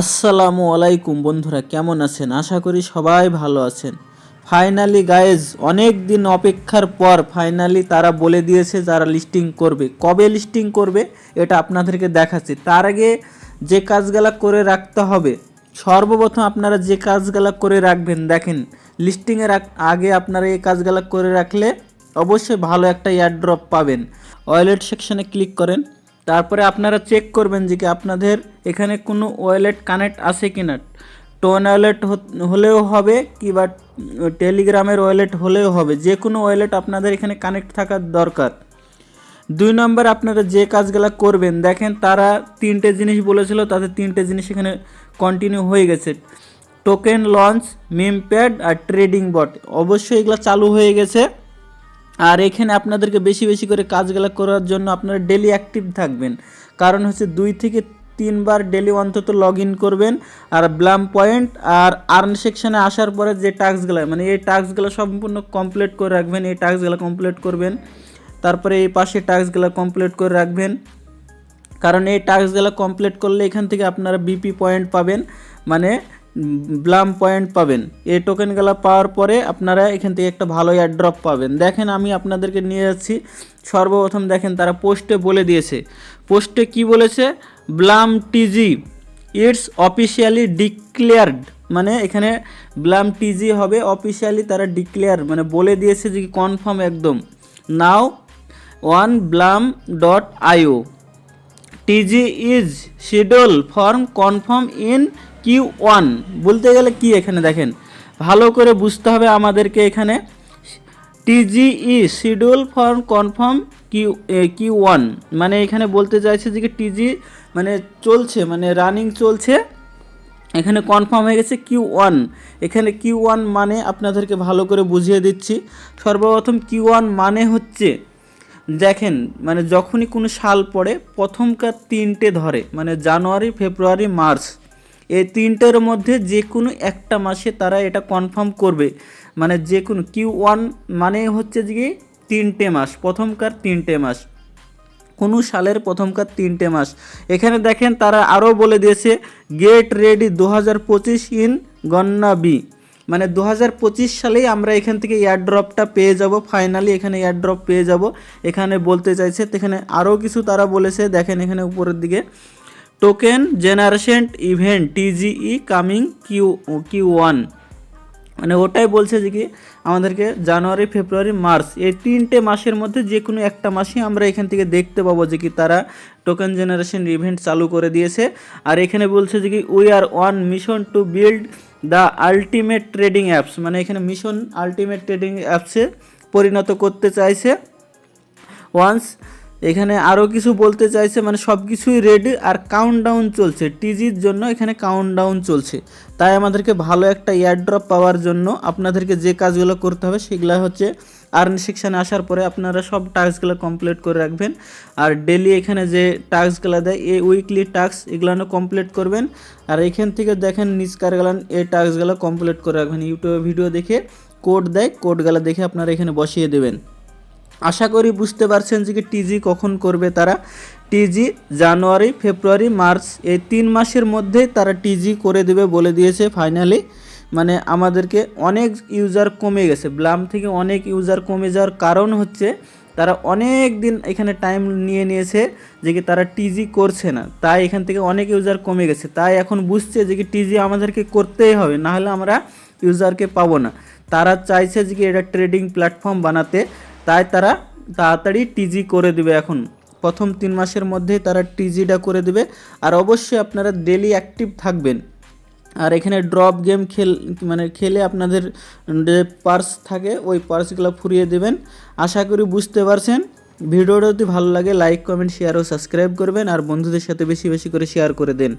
আসসালামু আলাইকুম বন্ধুরা, কেমন আছেন? আশা করি সবাই ভালো আছেন। ফাইনালি গাইজ, অনেক দিন অপেক্ষার পর ফাইনালি তারা বলে দিয়েছে যারা লিস্টিং করবে। কবে লিস্টিং করবে এটা আপনাদেরকে দেখাচ্ছি। তার আগে যে কাজগুলো করে রাখতে হবে, সর্বপ্রথম আপনারা যে কাজগুলো করে রাখবেন, দেখেন লিস্টিংয়ের আগে আপনারা এই কাজগুলো করে রাখলে অবশ্যই ভালো একটা এয়ারড্রপ পাবেন। ওয়ালেট সেকশনে ক্লিক করেন, তারপরে আপনারা চেক করবেন যে কি আপনাদের এখানে কোনো ওয়ালেট কানেক্ট আছে কি না। টোন ওয়ালেট হলেও হবে কিংবা টেলিগ্রামের ওয়ালেট হলেও হবে, যে কোনো ওয়ালেট আপনাদের এখানে কানেক্ট থাকার দরকার। 2 নম্বর আপনারা যে কাজগুলো করবেন, দেখেন তারা 3টে জিনিস বলেছিল, তাদের 3টে জিনিস এখানে কন্টিনিউ হয়ে গেছে। টোকেন লঞ্চ, মিম প্যাড আর ট্রেডিং বট, অবশ্যই এগুলো চালু হয়ে গেছে। আর এখানে আপনাদেরকে বেশি বেশি করে কাজগুলো করার জন্য আপনারা ডেলি অ্যাক্টিভ থাকবেন, কারণ হচ্ছে 2 থেকে 3 বার ডেলি অন্তত লগ ইন করবেন। আর ব্লাম পয়েন্ট আর আর্ন সেকশনে আসার পরে যে টাস্কগুলো, মানে এই টাস্কগুলো সম্পূর্ণ কমপ্লিট করে রাখবেন। এই টাস্কগুলো কমপ্লিট করবেন, তারপরে এই পাশে টাস্কগুলো কমপ্লিট করে রাখবেন, কারণ এই টাস্কগুলো কমপ্লিট করলে এখান থেকে আপনারা বিপি পয়েন্ট পাবেন, মানে ব্লাম পয়েন্ট পাবেন। এই টোকেনগুলো পাওয়ার পরে আপনারা এখান থেকে একটা ভালো এয়ারড্রপ পাবেন। দেখেন আমি আপনাদেরকে নিয়ে যাচ্ছি। সর্বপ্রথম দেখেন তারা পোস্টে বলে দিয়েছে। পোস্টে কি বলেছে? ব্লাম টিজি ইটস অফিসিয়ালি ডিক্লেয়ার্ড, মানে এখানে ব্লাম টিজি হবে অফিসিয়ালি, তারা ডিক্লেয়ার মানে বলে দিয়েছে যে কনফার্ম একদম। Now one Blum .io TG is schedule for confirm in Q1। বলতে গেলে কি, এখানে দেখেন ভালো করে বুঝতে হবে আমাদেরকে। এখানে টিজিই শিডিউল ফর কনফার্ম Q1, মানে এখানে বলতে চাইছে যে টিজি মানে চলছে, মানে রানিং চলছে, এখানে কনফার্ম হয়ে গেছে Q1। এখানে Q1 মানে আপনাদেরকে ভালো করে বুঝিয়ে দিচ্ছি। সর্বপ্রথম Q1 মানে হচ্ছে, দেখেন মানে যখনই কোনো সাল পড়ে প্রথমকার 3টে ধরে, মানে জানুয়ারি, ফেব্রুয়ারি, মার্চ, এই 3টের মধ্যে যে কোনো একটা মাসে তারা এটা কনফার্ম করবে। মানে যে কোনো Q1 মানে হচ্ছে যে 3টে মাস, প্রথমকার 3টে মাস, কোনো সালের প্রথমকার 3টে মাস। এখানে দেখেন তারা আরও বলে দিয়েছে গেট রেডি 2025 ইন গন্না বি, মানে 2025 সালেই আমরা এখান থেকে এয়ারড্রপটা পেয়ে যাব। ফাইনালি এখানে এয়ারড্রপ পেয়ে যাব, এখানে বলতে চাইছে। এখানে আরও কিছু তারা বলেছে, দেখেন এখানে উপরের দিকে token generation event টিজিই coming Q1, মানে ওটাই বলছে যে কি আমাদেরকে জানুয়ারি, ফেব্রুয়ারি, মার্চ এই 3টে মাসের মধ্যে যে কোনো একটা মাসে আমরা এখান থেকে দেখতে পাবো যে কি তারা টোকেন জেনারেশন ইভেন্ট চালু করে দিয়েছে। আর এখানে বলছে যে কি we are on mission to build the ultimate trading apps, মানে এখানে মিশন আলটিমেট ট্রেডিং অ্যাপসে পরিণত করতে চাইছে। ওয়ান্স এখানে আরও কিছু বলতে চাইছে, মানে সব কিছুই রেডি আর কাউন্টডাউন চলছে টিজির জন্য, এখানে কাউন্টডাউন চলছে। তাই আমাদেরকে ভালো একটা এয়ারড্রপ পাওয়ার জন্য আপনাদেরকে যে কাজগুলো করতে হবে সেগুলো হচ্ছে আর্ন সেকশানে আসার পরে আপনারা সব টাস্কগুলো কমপ্লিট করে রাখবেন। আর ডেলি এখানে যে টাস্কগুলো দেয় এই উইকলি টাস্ক এগুলো কমপ্লিট করবেন। আর এখান থেকে দেখেন নিচকার গেলান এই টাস্কগুলো কমপ্লিট করে রাখবেন। ইউটিউবে ভিডিও দেখে কোড দেয়, কোডগুলো দেখে আপনারা এখানে বসিয়ে দেবেন। আশা করি বুঝতে পারছেন যে কি টিজি কখন করবে তারা। টিজি জানুয়ারি, ফেব্রুয়ারি, মার্চ এই 3 মাসের মধ্যে তারা টিজি করে দেবে বলে দিয়েছে ফাইনালি। মানে আমাদেরকে অনেক ইউজার কমে গেছে, ব্লাম থেকে অনেক ইউজার কমে যাওয়ার কারণ হচ্ছে তারা অনেক দিন এখানে টাইম নিয়েছে যে কি তারা টিজি করছে না, তাই এখান থেকে অনেক ইউজার কমে গেছে। তাই এখন বুঝছে যে কি টিজি আমাদেরকে করতেই হবে, না হলে আমরা ইউজারকে পাবো না। তারা চাইছে যে কি এটা ট্রেডিং প্ল্যাটফর্ম বানাতে, তাই তারা তাড়াতাড়ি টিজি করে দেবে। এখন প্রথম 3 মাসের মধ্যেই তারা টিজিটা করে দেবে। আর অবশ্যই আপনারা ডেলি অ্যাক্টিভ থাকবেন। আর এখানে ড্রপ গেম খেলে আপনাদের যে পার্স থাকে ওই পার্সগুলো ফুরিয়ে দেবেন। আশা করি বুঝতে পারছেন। ভিডিওটা যদি ভালো লাগে লাইক, কমেন্ট, শেয়ার ও সাবস্ক্রাইব করবেন, আর বন্ধুদের সাথে বেশি বেশি করে শেয়ার করে দেন।